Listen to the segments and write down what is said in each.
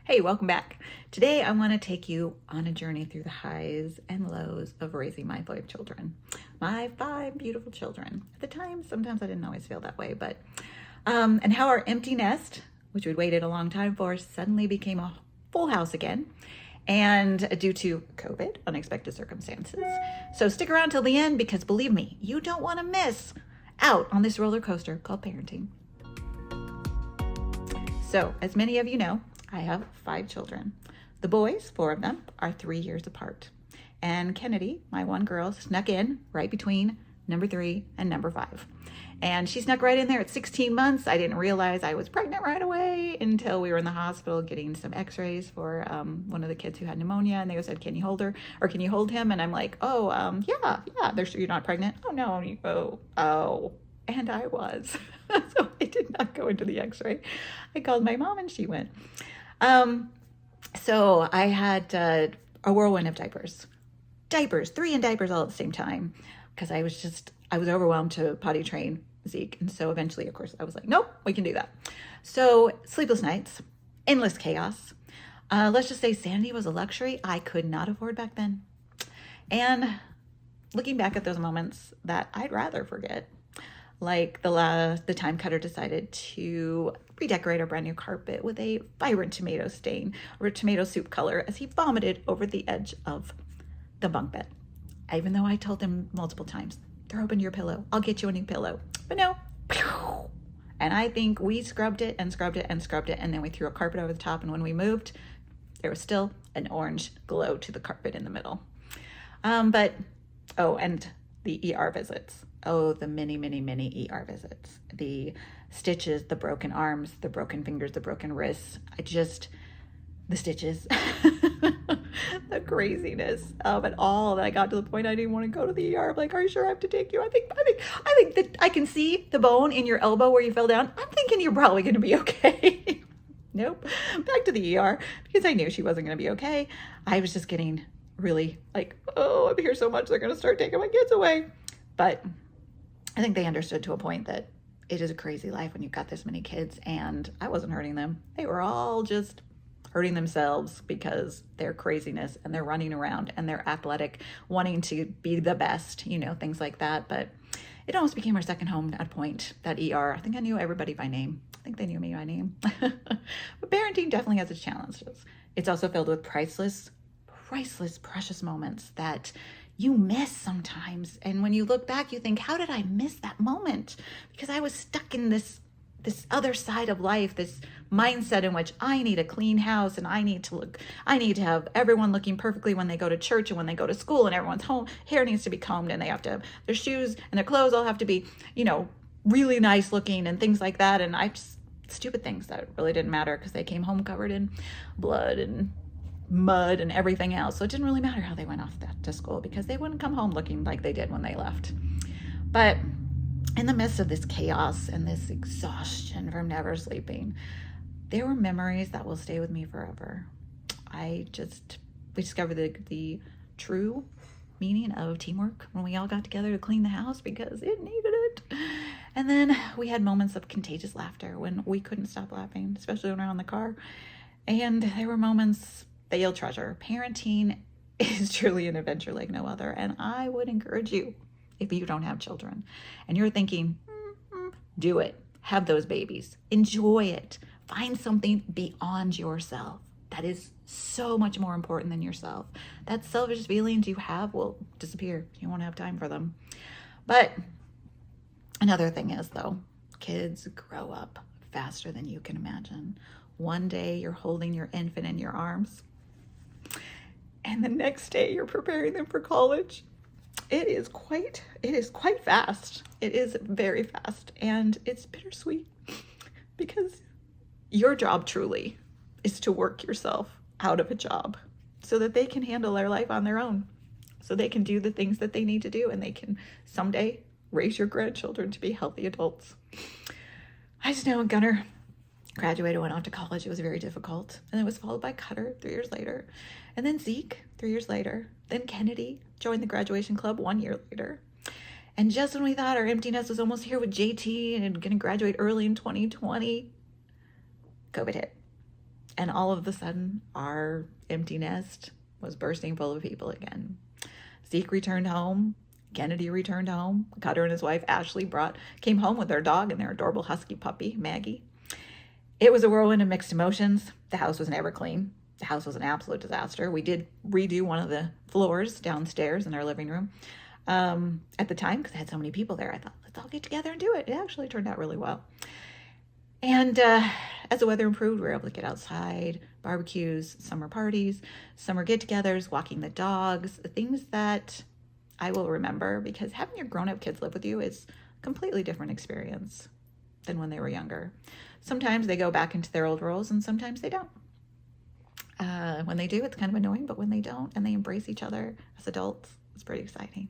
Hey, welcome back. Today I want to take you on a journey through the highs and lows of raising my 5 children. My 5 beautiful children. At the time, sometimes I didn't always feel that way, but and how our empty nest, which we'd waited a long time for, suddenly became a full house again. And due to COVID, unexpected circumstances. So stick around till the end because believe me, you don't want to miss out on this roller coaster called parenting. So, as many of you know, I have 5 children. The boys, 4 of them, are 3 years apart. And Kennedy, my one girl, snuck in right between number 3 and number 5. And she snuck right in there at 16 months. I didn't realize I was pregnant right away until we were in the hospital getting some x-rays for one of the kids who had pneumonia. And they said, can you hold her? Or can you hold him? And I'm like, yeah. They're sure you're not pregnant? Oh, no. Oh. And I was. So I did not go into the x-ray. I called my mom and she went. So I had a whirlwind of diapers. 3 in diapers all at the same time. Because I was overwhelmed to potty train Zeke. And so eventually, of course, I was like, nope, we can do that. So sleepless nights, endless chaos. Let's just say sanity was a luxury I could not afford back then. And looking back at those moments that I'd rather forget, like the time Cutter decided to redecorate our brand new carpet with a vibrant tomato stain or tomato soup color as he vomited over the edge of the bunk bed. Even though I told him multiple times, throw open your pillow, I'll get you a new pillow. But no. And I think we scrubbed it, and then we threw a carpet over the top, and when we moved, there was still an orange glow to the carpet in the middle. And the ER visits. Oh, the many ER visits. The stitches, the broken arms, the broken fingers, the broken wrists. The stitches, the craziness of it all. That I got to the point I didn't want to go to the ER. I'm like, are you sure I have to take you? I think that I can see the bone in your elbow where you fell down. I'm thinking you're probably going to be okay. Nope. Back to the ER because I knew she wasn't going to be okay. I was just getting really like, oh, I'm here so much. They're going to start taking my kids away. But I think they understood to a point that it is a crazy life when you've got this many kids, and I wasn't hurting them. They were all just hurting themselves because their craziness and they're running around and they're athletic, wanting to be the best, things like that. But it almost became our second home at a point, that ER. I think I knew everybody by name. I think they knew me by name. But parenting definitely has its challenges. It's also filled with priceless, precious moments that you miss sometimes. And when you look back, you think, how did I miss that moment? Because I was stuck in this other side of life, this mindset in which I need a clean house and I need to have everyone looking perfectly when they go to church and when they go to school, and everyone's hair needs to be combed, and they have to have their shoes and their clothes all have to be, really nice looking and things like that. And stupid things that really didn't matter because they came home covered in blood and mud and everything else. So it didn't really matter how they went off to school because they wouldn't come home looking like they did when they left. But in the midst of this chaos and this exhaustion from never sleeping, there were memories that will stay with me forever. We discovered the true meaning of teamwork when we all got together to clean the house because it needed it. And then we had moments of contagious laughter when we couldn't stop laughing, especially when we were on the car. And there were moments that you'll treasure. Parenting is truly an adventure like no other. And I would encourage you, if you don't have children and you're thinking, do it, have those babies, enjoy it, find something beyond yourself that is so much more important than yourself. That selfish feelings you have will disappear. You won't have time for them. But another thing is, though, kids grow up faster than you can imagine. One day you're holding your infant in your arms, and the next day you're preparing them for college. It is quite fast. It is very fast, and it's bittersweet because your job truly is to work yourself out of a job so that they can handle their life on their own, so they can do the things that they need to do, and they can someday raise your grandchildren to be healthy adults. I just know Gunnar graduated, went off to college. It was very difficult. And it was followed by Cutter 3 years later. And then Zeke 3 years later. Then Kennedy joined the graduation club 1 year later. And just when we thought our empty nest was almost here with JT and going to graduate early in 2020, COVID hit. And all of a sudden, our empty nest was bursting full of people again. Zeke returned home. Kennedy returned home. Cutter and his wife Ashley came home with their dog and their adorable husky puppy, Maggie. It was a whirlwind of mixed emotions. The house was never clean. The house was an absolute disaster. We did redo one of the floors downstairs in our living room at the time because I had so many people there. I thought, let's all get together and do it. It actually turned out really well. And as the weather improved, we were able to get outside, barbecues, summer parties, summer get-togethers, walking the dogs, things that I will remember, because having your grown-up kids live with you is a completely different experience than when they were younger. Sometimes they go back into their old roles and sometimes they don't. When they do, it's kind of annoying, but when they don't and they embrace each other as adults, it's pretty exciting.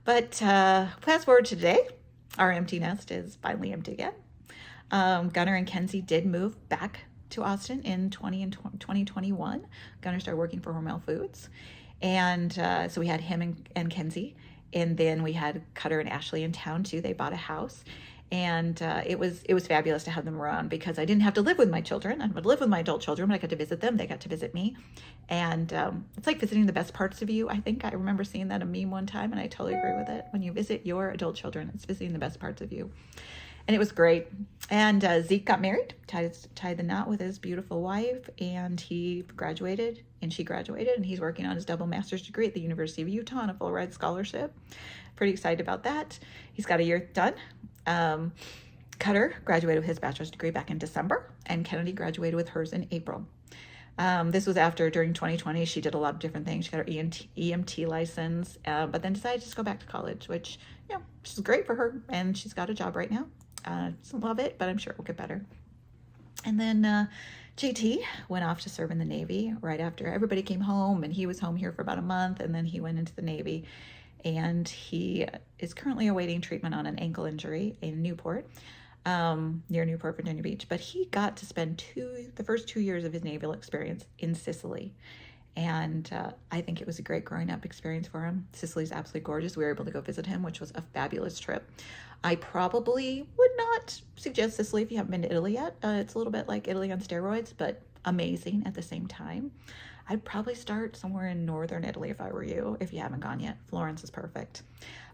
But fast forward to today, our empty nest is finally empty again. Gunnar and Kenzie did move back to Austin in 2021. Gunnar started working for Hormel Foods. And so we had him and Kenzie. And then we had Cutter and Ashley in town too. They bought a house. And it was fabulous to have them around, because I didn't have to live with my children. I would live with my adult children, but I got to visit them. They got to visit me. And it's like visiting the best parts of you. I think I remember seeing that a meme one time, and I totally agree with it. When you visit your adult children, it's visiting the best parts of you. And it was great. And Zeke got married, tied the knot with his beautiful wife, and he graduated, and she graduated, and he's working on his double master's degree at the University of Utah on a full ride scholarship. Pretty excited about that. He's got a year done. Cutter graduated with his bachelor's degree back in December, and Kennedy graduated with hers in April. This was after, during 2020, she did a lot of different things. She got her EMT license, but then decided to just go back to college, which, which is great for her, and she's got a job right now. Doesn't love it, but I'm sure it will get better. And then JT went off to serve in the Navy right after everybody came home, and he was home here for about a month, and then he went into the Navy. And he is currently awaiting treatment on an ankle injury in Newport, near Newport, Virginia Beach. But he got to spend the first 2 years of his naval experience in Sicily. And I think it was a great growing up experience for him. Sicily's absolutely gorgeous. We were able to go visit him, which was a fabulous trip. I probably would not suggest Sicily if you haven't been to Italy yet. It's a little bit like Italy on steroids, but amazing at the same time. I'd probably start somewhere in northern Italy if I were you, if you haven't gone yet. Florence is perfect.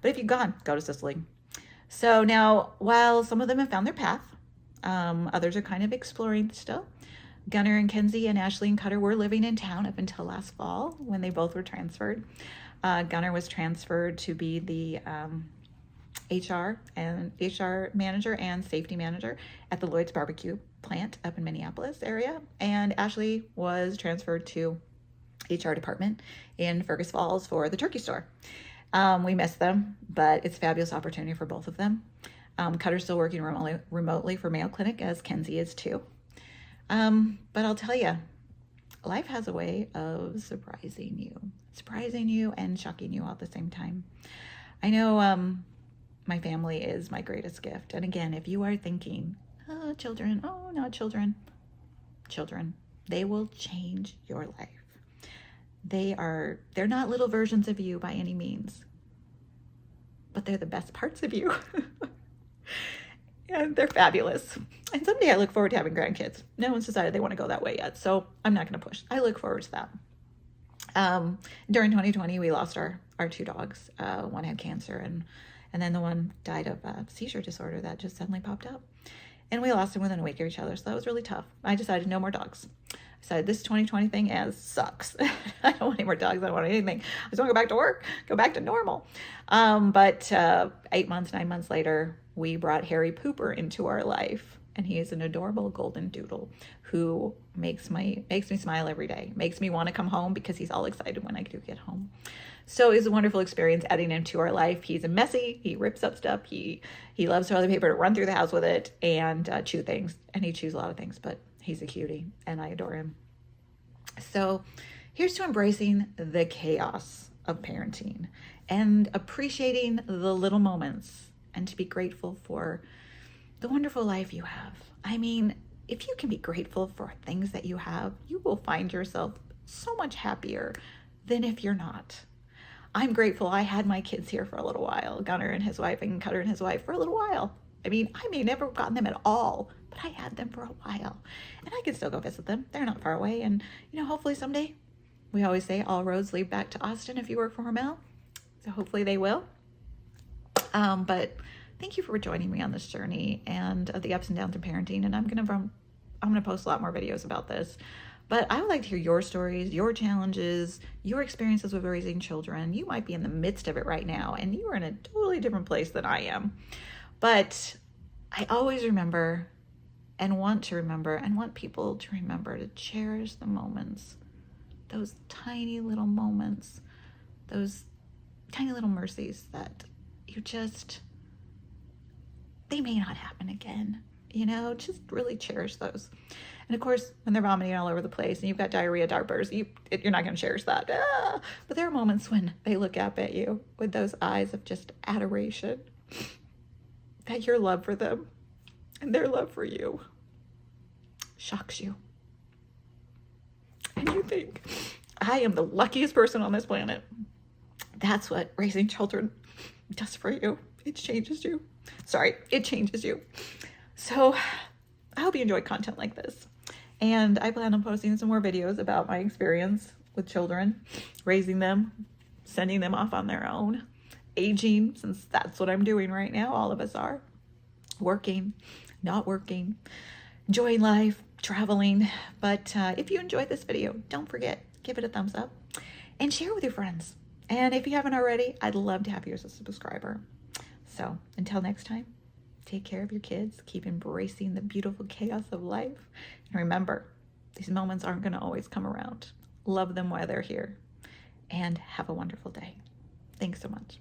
But if you've gone, go to Sicily. So now, while some of them have found their path, others are kind of exploring still. Gunnar and Kenzie and Ashley and Cutter were living in town up until last fall when they both were transferred. Gunnar was transferred to be the HR manager and safety manager at the Lloyd's barbecue plant up in Minneapolis area, and Ashley was transferred to HR department in Fergus Falls for the turkey store. We miss them, but it's a fabulous opportunity for both of them. Cutter's still working remotely for Mayo Clinic, as Kenzie is too. But I'll tell you, life has a way of surprising you and shocking you all at the same time. I know my family is my greatest gift. And again, if you are thinking, children, not children, they will change your life. They're not little versions of you by any means, but they're the best parts of you. And they're fabulous. And someday I look forward to having grandkids. No one's decided they want to go that way yet, so I'm not going to push. I look forward to that. During 2020, we lost our two dogs. One had cancer, and then the one died of a seizure disorder that just suddenly popped up. And we lost them within a week of each other, so that was really tough. I decided no more dogs. I decided this 2020 thing sucks. I don't want any more dogs. I don't want anything. I just want to go back to work, go back to normal. But 9 months later, we brought Harry Pooper into our life. And he is an adorable golden doodle who makes me smile every day, makes me want to come home because he's all excited when I do get home. So it's a wonderful experience adding him to our life. He's a messy. He rips up stuff. He loves toilet paper to run through the house with it and chew things. And he chews a lot of things, but he's a cutie and I adore him. So here's to embracing the chaos of parenting and appreciating the little moments and to be grateful for the wonderful life you have. I mean, if you can be grateful for things that you have, you will find yourself so much happier than if you're not. I'm grateful I had my kids here for a little while, Gunnar and his wife and Cutter and his wife for a little while. I mean, I may never have gotten them at all but I had them for a while, and I can still go visit them. They're not far away, and hopefully someday, we always say all roads lead back to Austin if you work for Hormel, so hopefully they will. But thank you for joining me on this journey and the ups and downs of parenting, and I'm gonna post a lot more videos about this. But I would like to hear your stories, your challenges, your experiences with raising children. You might be in the midst of it right now, and you are in a totally different place than I am. But I always remember and want to remember and want people to remember to cherish the moments, those tiny little moments, those tiny little mercies that they may not happen again. Just really cherish those. And of course, when they're vomiting all over the place and you've got diarrhea diapers, you're not going to cherish that. But there are moments when they look up at you with those eyes of just adoration, that your love for them and their love for you shocks you. And you think, I am the luckiest person on this planet. That's what raising children does for you. It changes you. It changes you. So I hope you enjoy content like this. And I plan on posting some more videos about my experience with children, raising them, sending them off on their own, aging, since that's what I'm doing right now. All of us are working, not working, enjoying life, traveling. But if you enjoyed this video, don't forget, give it a thumbs up and share with your friends. And if you haven't already, I'd love to have you as a subscriber. So until next time, take care of your kids, keep embracing the beautiful chaos of life. And remember, these moments aren't going to always come around. Love them while they're here. And have a wonderful day. Thanks so much.